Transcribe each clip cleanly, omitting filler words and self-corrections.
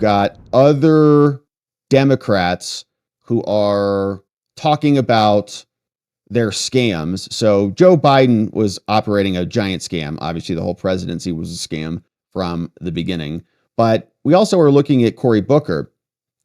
got other Democrats who are talking about their scams. So Joe Biden was operating a giant scam. Obviously, the whole presidency was a scam from the beginning. But we also are looking at Cory Booker.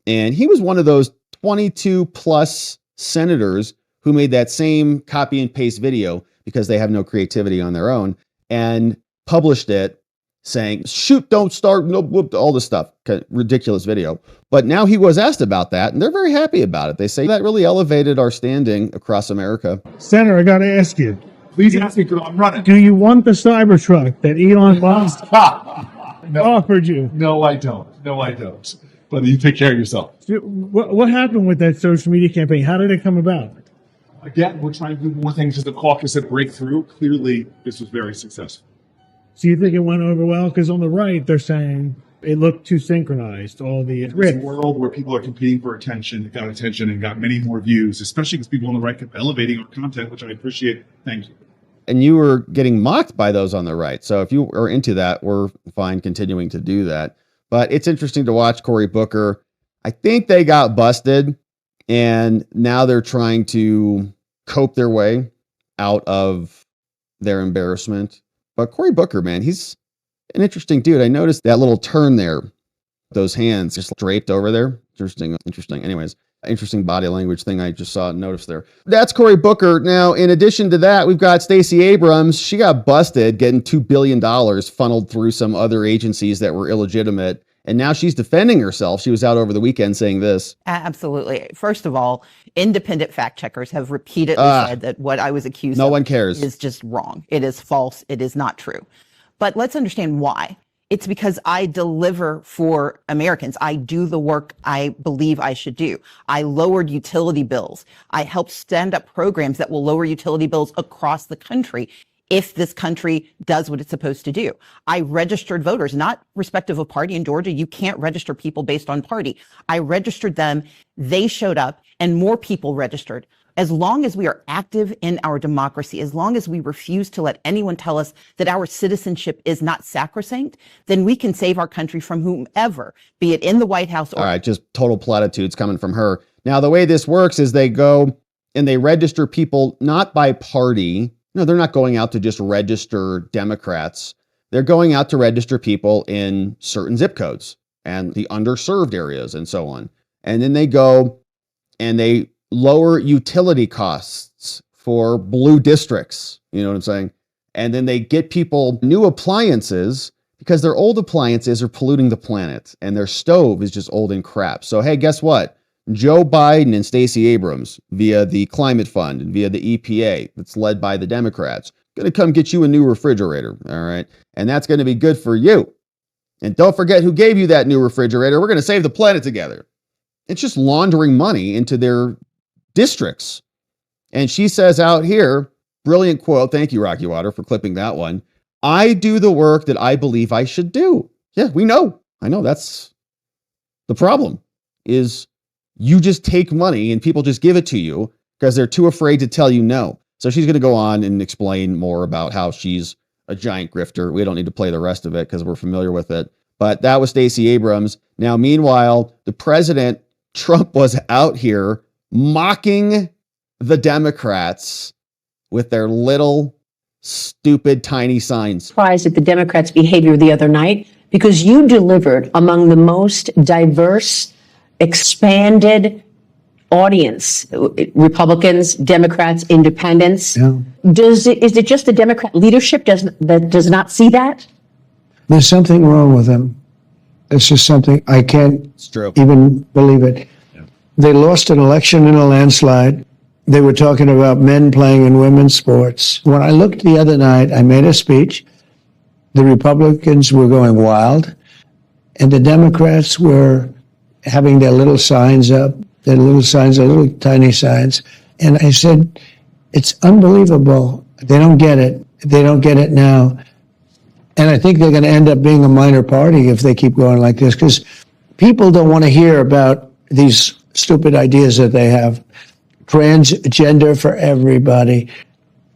And he was one of those 22 plus senators who made that same copy and paste video because they have no creativity on their own and published it saying, shoot, don't start, no, whoop, all this stuff. Ridiculous video. But now he was asked about that, and they're very happy about it. They say that really elevated our standing across America. Senator, I got to ask you. Please ask me because I'm running. Do you want the Cybertruck that Elon Musk offered you? No, I don't. No, I don't. But you take care of yourself. What happened with that social media campaign? How did it come about? Again, we're trying to do more things as a caucus at Breakthrough. Clearly, this was very successful. So you think it went over well? Because on the right, they're saying it looked too synchronized. All the It's a world where people are competing for attention. It got attention and got many more views, especially because people on the right kept elevating our content, which I appreciate. Thank you. And you were getting mocked by those on the right. So if you are into that, we're fine continuing to do that. But it's interesting to watch Cory Booker. I think they got busted, and now they're trying to cope their way out of their embarrassment. But Cory Booker, man, he's an interesting dude. I noticed that little turn there, those hands just draped over there. Interesting. Anyways, interesting body language thing I just saw and noticed there. That's Cory Booker. Now, in addition to that, we've got Stacey Abrams. She got busted getting $2 billion funneled through some other agencies that were illegitimate. And now she's defending herself. She was out over the weekend saying this. Absolutely. First of all, independent fact checkers have repeatedly said that what I was accused no of one cares. Is just wrong. It is false. It is not true. But let's understand why. It's because I deliver for Americans. I do the work I believe I should do. I lowered utility bills. I helped stand up programs that will lower utility bills across the country if this country does what it's supposed to do. I registered voters, not respective of party in Georgia. You can't register people based on party. I registered them. They showed up and more people registered. As long as we are active in our democracy, as long as we refuse to let anyone tell us that our citizenship is not sacrosanct, then we can save our country from whomever, be it in the White House or... All right, just total platitudes coming from her. Now, the way this works is they go and they register people not by party. No, they're not going out to just register Democrats. They're going out to register people in certain zip codes and the underserved areas and so on. And then they go and they lower utility costs for blue districts. You know what I'm saying? And then they get people new appliances because their old appliances are polluting the planet and their stove is just old and crap. So, hey, guess what? Joe Biden and Stacey Abrams via the Climate Fund and via the EPA that's led by the Democrats going to come get you a new refrigerator. All right. And that's going to be good for you. And don't forget who gave you that new refrigerator. We're going to save the planet together. It's just laundering money into their districts. And she says out here, brilliant quote. Thank you, Rocky Water, for clipping that one. I do the work that I believe I should do. Yeah, we know. I know that's the problem is you just take money and people just give it to you because they're too afraid to tell you no. So she's going to go on and explain more about how she's a giant grifter. We don't need to play the rest of it because we're familiar with it. But that was Stacey Abrams. Now, meanwhile, the president, Trump, was out here mocking the Democrats with their little stupid tiny signs. Surprised at the Democrats' behavior the other night because you delivered among the most diverse, expanded audience, Republicans, Democrats, independents. Yeah. Is it just the Democrat leadership that does not see that? There's something wrong with them. It's just something I can't even believe it. Yeah. They lost an election in a landslide. They were talking about men playing in women's sports. When I looked the other night, I made a speech. The Republicans were going wild, and the Democrats were having their little signs up, their little tiny signs. And I said, it's unbelievable. They don't get it. They don't get it now. And I think they're going to end up being a minor party if they keep going like this, because people don't want to hear about these stupid ideas that they have. Transgender for everybody.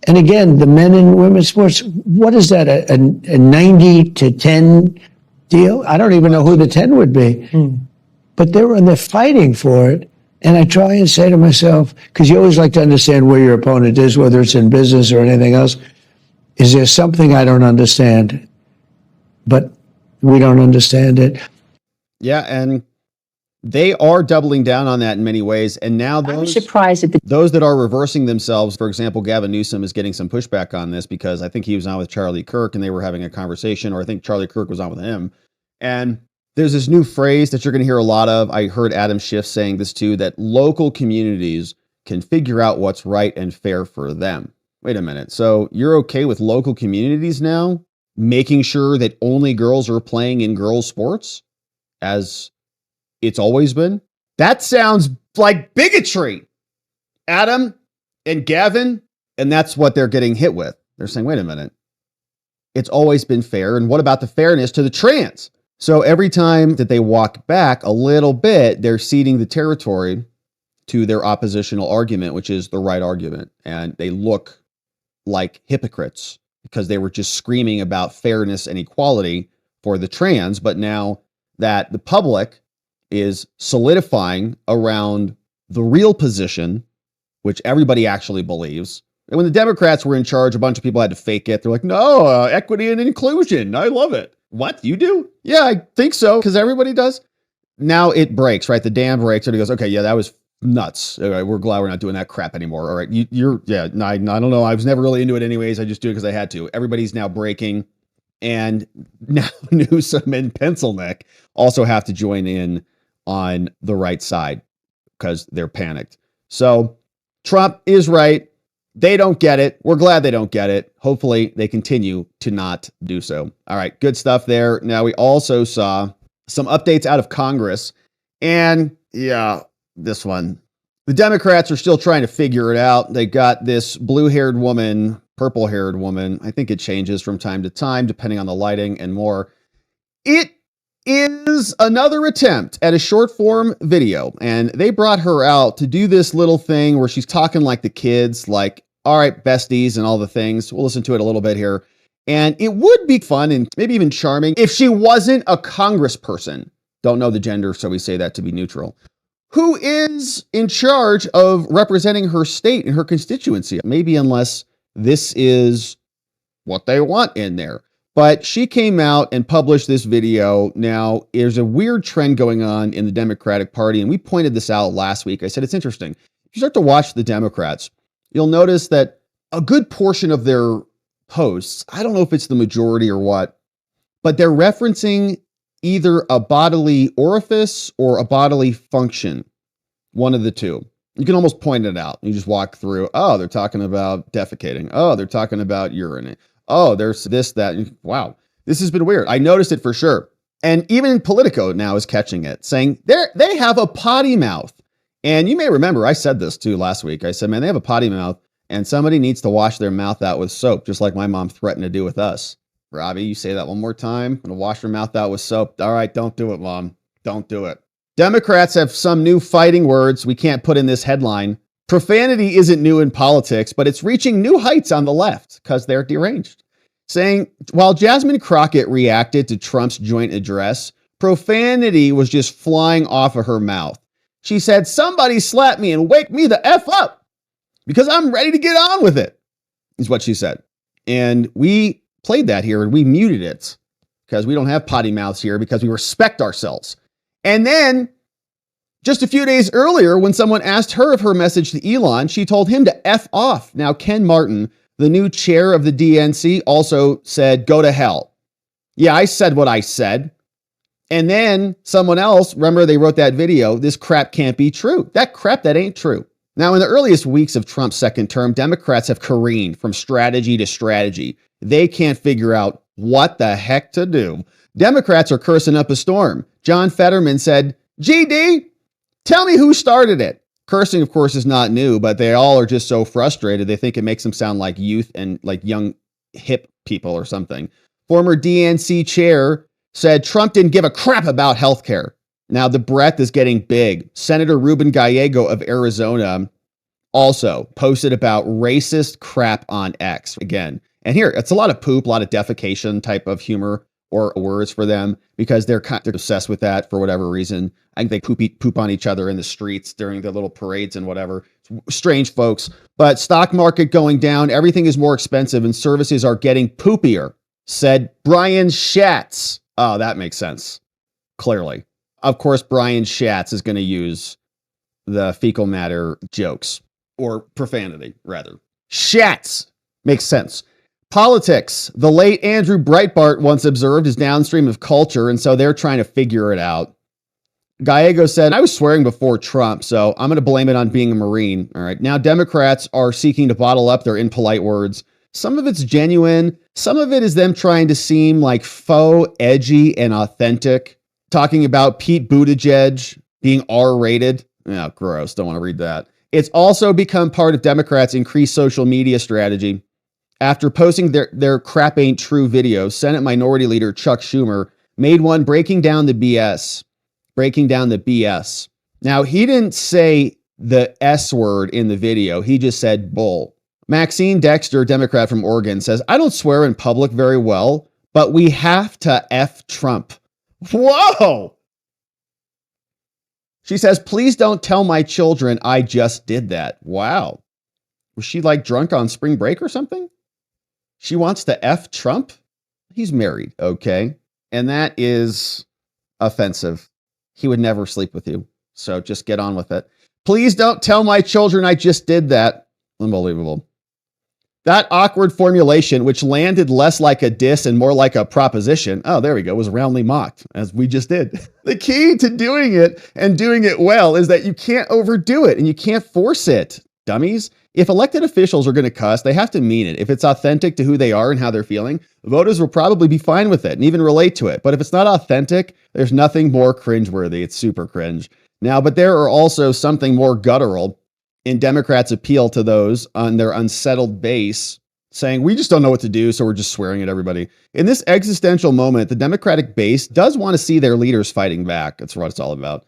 And again, the men and women's sports, what is that, a 90 to 10 deal. I don't even know who the 10 would be. But they're fighting for it. And I try and say to myself, because you always like to understand where your opponent is, whether it's in business or anything else, is there something I don't understand? But we don't understand it. Yeah, and they are doubling down on that in many ways. And now I'm those surprised at the those that are reversing themselves, for example, Gavin Newsom is getting some pushback on this because I think he was on with Charlie Kirk and they were having a conversation, or I think Charlie Kirk was on with him. And there's this new phrase that you're going to hear a lot of. I heard Adam Schiff saying this too, that local communities can figure out what's right and fair for them. Wait a minute. So you're okay with local communities now making sure that only girls are playing in girls' sports as it's always been? That sounds like bigotry, Adam and Gavin. And that's what they're getting hit with. They're saying, wait a minute, it's always been fair. And what about the fairness to the trans? So every time that they walk back a little bit, they're ceding the territory to their oppositional argument, which is the right argument. And they look like hypocrites because they were just screaming about fairness and equality for the trans. But now that the public is solidifying around the real position, which everybody actually believes. And when the Democrats were in charge, a bunch of people had to fake it. They're like, no, equity and inclusion. I love it. What? You do? Yeah, I think so, because everybody does. Now it breaks, right? The dam breaks, and he goes, okay, yeah, that was nuts. All right, we're glad we're not doing that crap anymore. All right, I don't know. I was never really into it anyways. I just do it because I had to. Everybody's now breaking. And now Newsom and Pencilneck also have to join in on the right side because they're panicked. So Trump is right. They don't get it. We're glad they don't get it. Hopefully they continue to not do so. All right, good stuff there. Now we also saw some updates out of Congress. And yeah, this one. The Democrats are still trying to figure it out. They got this blue-haired woman, purple-haired woman. I think it changes from time to time depending on the lighting and more. It is another attempt at a short form video, and they brought her out to do this little thing where she's talking like the kids, like, all right, besties and all the things. We'll listen to it a little bit here. And it would be fun and maybe even charming if she wasn't a congressperson. Don't know the gender, so we say that to be neutral. Who is in charge of representing her state and her constituency? Maybe unless this is what they want in there. But she came out and published this video. Now, there's a weird trend going on in the Democratic Party, and we pointed this out last week. I said, it's interesting. If you start to watch the Democrats, you'll notice that a good portion of their posts, I don't know if it's the majority or what, but they're referencing either a bodily orifice or a bodily function, one of the two. You can almost point it out. You just walk through, oh, they're talking about defecating. Oh, they're talking about urine. Oh, there's this, that. Wow, this has been weird. I noticed it for sure. And even Politico now is catching it, saying they have a potty mouth. And you may remember, I said this too last week. I said, man, they have a potty mouth and somebody needs to wash their mouth out with soap, just like my mom threatened to do with us. Robbie, you say that one more time. I'm going to wash your mouth out with soap. All right, don't do it, Mom. Don't do it. Democrats have some new fighting words we can't put in this headline. Profanity isn't new in politics, but it's reaching new heights on the left because they're deranged. Saying, while Jasmine Crockett reacted to Trump's joint address, profanity was just flying off of her mouth. She said, somebody slap me and wake me the F up because I'm ready to get on with it, is what she said. And we played that here and we muted it because we don't have potty mouths here because we respect ourselves. And then just a few days earlier, when someone asked her of her message to Elon, she told him to F off. Now, Ken Martin, the new chair of the DNC, also said, go to hell. Yeah, I said what I said. And then someone else, remember they wrote that video, this crap can't be true. That ain't true. Now, in the earliest weeks of Trump's second term, Democrats have careened from strategy to strategy. They can't figure out what the heck to do. Democrats are cursing up a storm. John Fetterman said, GD, tell me who started it. Cursing, of course, is not new, but they all are just so frustrated. They think it makes them sound like youth and like young, hip people or something. Former DNC chair said Trump didn't give a crap about healthcare. Now the breath is getting big. Senator Ruben Gallego of Arizona also posted about racist crap on X again. And here, it's a lot of poop, a lot of defecation type of humor or words for them because they're obsessed with that for whatever reason. I think they poop on each other in the streets during their little parades and whatever. Strange folks. But stock market going down, everything is more expensive and services are getting poopier, said Brian Schatz. Oh, that makes sense. Clearly. Of course, Brian Schatz is going to use the fecal matter jokes, or profanity, rather. Schatz makes sense. Politics. The late Andrew Breitbart once observed is downstream of culture, and so they're trying to figure it out. Gallego said, I was swearing before Trump, so I'm going to blame it on being a Marine. All right. Now, Democrats are seeking to bottle up their impolite words. Some of it's genuine. Some of it is them trying to seem like faux, edgy, and authentic. Talking about Pete Buttigieg being R-rated. Oh, gross. Don't want to read that. It's also become part of Democrats' increased social media strategy. After posting their crap ain't true video, Senate Minority Leader Chuck Schumer made one breaking down the BS. Now, he didn't say the S word in the video. He just said bull. Maxine Dexter, Democrat from Oregon, says, I don't swear in public very well, but we have to F Trump. Whoa! She says, please don't tell my children I just did that. Wow. Was she like drunk on spring break or something? She wants to F Trump? He's married, okay? And that is offensive. He would never sleep with you. So just get on with it. Please don't tell my children I just did that. Unbelievable. That awkward formulation, which landed less like a diss and more like a proposition, oh, there we go, was roundly mocked, as we just did. The key to doing it and doing it well is that you can't overdo it and you can't force it, dummies. If elected officials are going to cuss, they have to mean it. If it's authentic to who they are and how they're feeling, voters will probably be fine with it and even relate to it. But if it's not authentic, there's nothing more cringeworthy. It's super cringe. Now, but there are also something more guttural in Democrats' appeal to those on their unsettled base, saying, we just don't know what to do, so we're just swearing at everybody. In this existential moment, the Democratic base does want to see their leaders fighting back. That's what it's all about.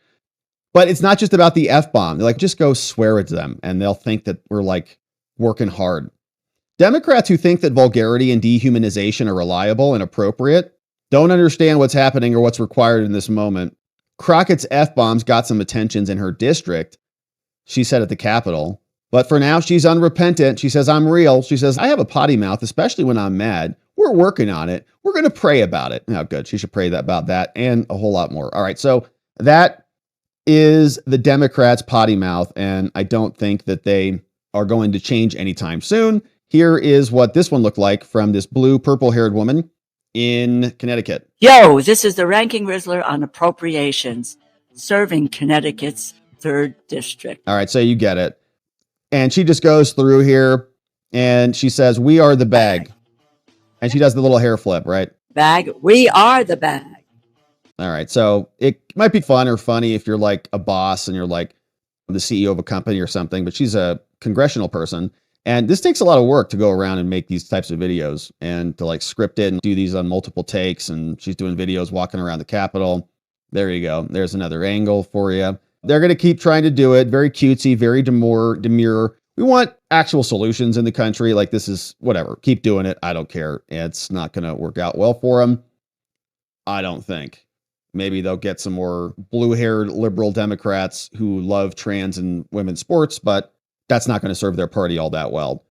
But it's not just about the F-bomb. They're like, just go swear at them, and they'll think that we're like working hard. Democrats who think that vulgarity and dehumanization are reliable and appropriate don't understand what's happening or what's required in this moment. Crockett's F-bombs got some attentions in her district, she said at the Capitol. But for now, she's unrepentant. She says, I'm real. She says, I have a potty mouth, especially when I'm mad. We're working on it. We're going to pray about it. Oh, good. She should pray about that and a whole lot more. All right. So that is the Democrats' potty mouth. And I don't think that they are going to change anytime soon. Here is what this one looked like from this blue, purple-haired woman in Connecticut. Yo, this is the Ranking Rizzler on appropriations, serving Connecticut's 3rd District. All right, so you get it. And she just goes through here and she says, we are the bag. And she does the little hair flip, right? Bag, we are the bag. All right, so it might be fun or funny if you're like a boss and you're like the CEO of a company or something, but she's a congressional person. And this takes a lot of work to go around and make these types of videos and to like script it and do these on multiple takes. And she's doing videos walking around the Capitol. There you go. There's another angle for you. They're going to keep trying to do it. Very cutesy, very demure. We want actual solutions in the country. Like this is whatever. Keep doing it. I don't care. It's not going to work out well for them. I don't think. Maybe they'll get some more blue-haired liberal Democrats who love trans and women's sports, but that's not going to serve their party all that well.